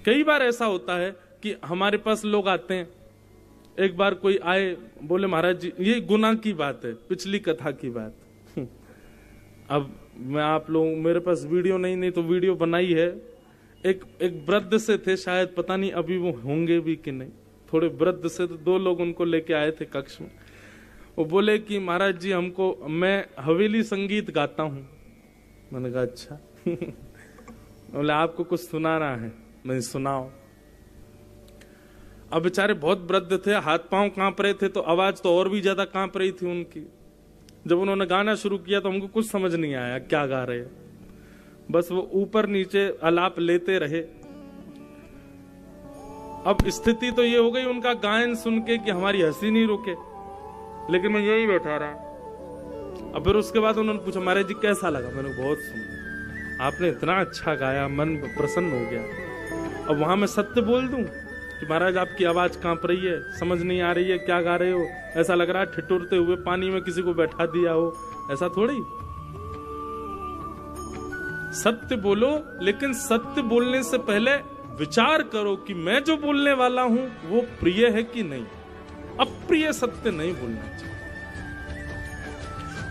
कई बार ऐसा होता है कि हमारे पास लोग आते हैं, एक बार कोई आए बोले महाराज जी, ये गुनाह की बात है, पिछली कथा की बात। अब मैं आप लोग, मेरे पास वीडियो नहीं तो वीडियो बनाई है। एक वृद्ध से थे, शायद पता नहीं अभी वो होंगे भी कि नहीं, थोड़े वृद्ध से, तो 2 लोग उनको लेके आए थे कक्ष में। वो बोले कि महाराज जी हमको, मैं हवेली संगीत गाता हूँ। मैंने कहा अच्छा। बोले आपको कुछ सुनाना है? मैं सुनाओ। अब बेचारे बहुत वृद्ध थे, हाथ पांव कांप रहे थे, तो आवाज तो और भी ज्यादा कांप रही थी उनकी। जब उन्होंने गाना शुरू किया तो हमको कुछ समझ नहीं आया क्या गा रहे हैं, बस वो ऊपर नीचे आलाप लेते रहे। अब स्थिति तो ये हो गई उनका गायन सुन के कि हमारी हंसी नहीं रुके, लेकिन मैं यही बैठा रहा। अब फिर उसके बाद उन्होंने पूछा महाराज जी कैसा लगा? मैंने बहुत सुना, आपने इतना अच्छा गाया, मन प्रसन्न हो गया। अब वहां मैं सत्य बोल दूं कि महाराज आपकी आवाज कांप रही है, समझ नहीं आ रही है क्या गा रहे हो, ऐसा लग रहा है ठिठुरते हुए पानी में किसी को बैठा दिया हो, ऐसा थोड़ी। सत्य बोलो, लेकिन सत्य बोलने से पहले विचार करो कि मैं जो बोलने वाला हूं वो प्रिय है कि नहीं। अप्रिय सत्य नहीं बोलना चाहिए।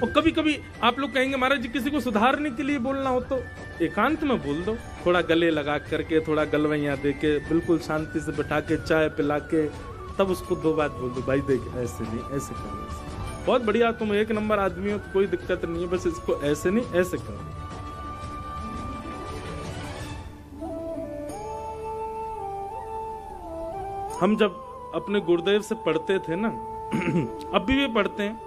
और कभी कभी आप लोग कहेंगे महाराज जी किसी को सुधारने के लिए बोलना हो तो एकांत में बोल दो, थोड़ा गले लगा करके, थोड़ा गलवैया दे के, बिल्कुल शांति से बैठा के, चाय पिला के, तब उसको 2 बात बोल दो, भाई देख ऐसे नहीं, ऐसे करो, बहुत बढ़िया, तुम 1 नंबर आदमी हो, कोई दिक्कत नहीं है, बस इसको ऐसे नहीं ऐसे करो। हम जब अपने गुरुदेव से पढ़ते थे ना, अभी भी पढ़ते हैं,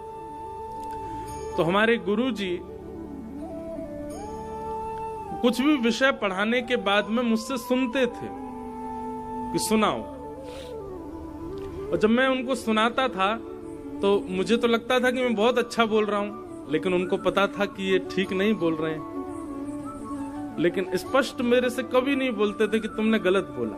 तो हमारे गुरुजी कुछ भी विषय पढ़ाने के बाद में मुझसे सुनते थे कि सुनाओ। और जब मैं उनको सुनाता था तो मुझे तो लगता था कि मैं बहुत अच्छा बोल रहा हूं, लेकिन उनको पता था कि ये ठीक नहीं बोल रहे हैं। लेकिन स्पष्ट मेरे से कभी नहीं बोलते थे कि तुमने गलत बोला।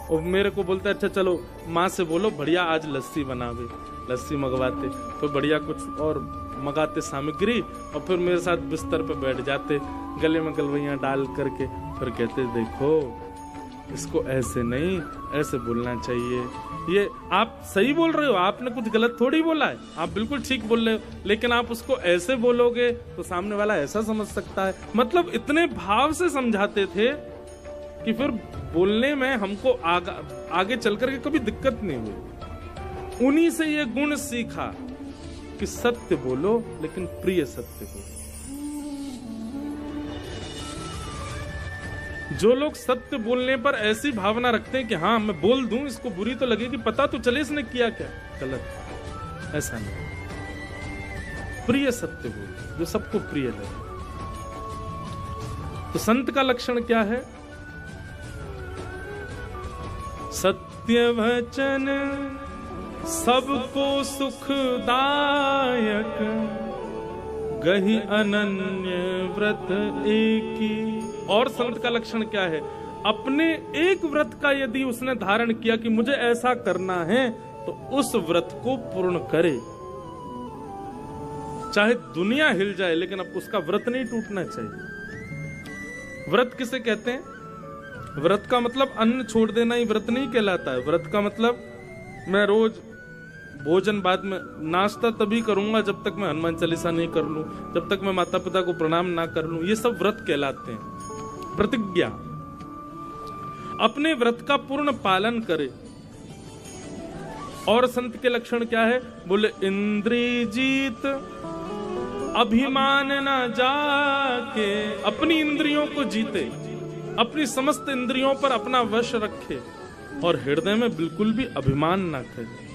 और मेरे को बोलते अच्छा चलो माँ से बोलो बढ़िया आज लस्सी बनावे, लस्सी मंगवाते, तो बढ़िया कुछ और मंगाते सामग्री, और फिर मेरे साथ बिस्तर पे बैठ जाते, गले में गलवैयां डाल करके, फिर कहते देखो इसको ऐसे नहीं ऐसे बोलना चाहिए। ये आप सही बोल रहे हो, आपने कुछ गलत थोड़ी बोला है, आप बिल्कुल ठीक बोल रहे हो, लेकिन आप उसको ऐसे बोलोगे तो सामने वाला ऐसा समझ सकता है। मतलब इतने भाव से समझाते थे कि फिर बोलने में हमको आगे चल करके कभी दिक्कत नहीं हुई। उन्हीं से ये गुण सीखा कि सत्य बोलो, लेकिन प्रिय सत्य बोलो। जो लोग सत्य बोलने पर ऐसी भावना रखते हैं कि हाँ मैं बोल दूं, इसको बुरी तो लगेगी, पता तो चले इसने किया क्या, गलत। ऐसा नहीं, प्रिय सत्य बोलो जो सबको प्रिय लगे। तो संत का लक्षण क्या है? सत्य वचन सबको सुखदायक, गहि अनन्य व्रत एकी। और संत का लक्षण क्या है? अपने एक व्रत का यदि उसने धारण किया कि मुझे ऐसा करना है, तो उस व्रत को पूर्ण करे, चाहे दुनिया हिल जाए, लेकिन अब उसका व्रत नहीं टूटना चाहिए। व्रत किसे कहते हैं? व्रत का मतलब अन्न छोड़ देना ही व्रत नहीं कहलाता है। व्रत का मतलब मैं रोज भोजन बाद में, नाश्ता तभी करूंगा जब तक मैं हनुमान चालीसा नहीं कर लूं, जब तक मैं माता पिता को प्रणाम ना कर लूं, ये सब व्रत कहलाते हैं। प्रतिज्ञा, अपने व्रत का पूर्ण पालन करे। और संत के लक्षण क्या है? बोले इंद्रिय जीत अभिमान न जाके, अपनी इंद्रियों को जीते, अपनी समस्त इंद्रियों पर अपना वश रखे, और हृदय में बिल्कुल भी अभिमान ना करे।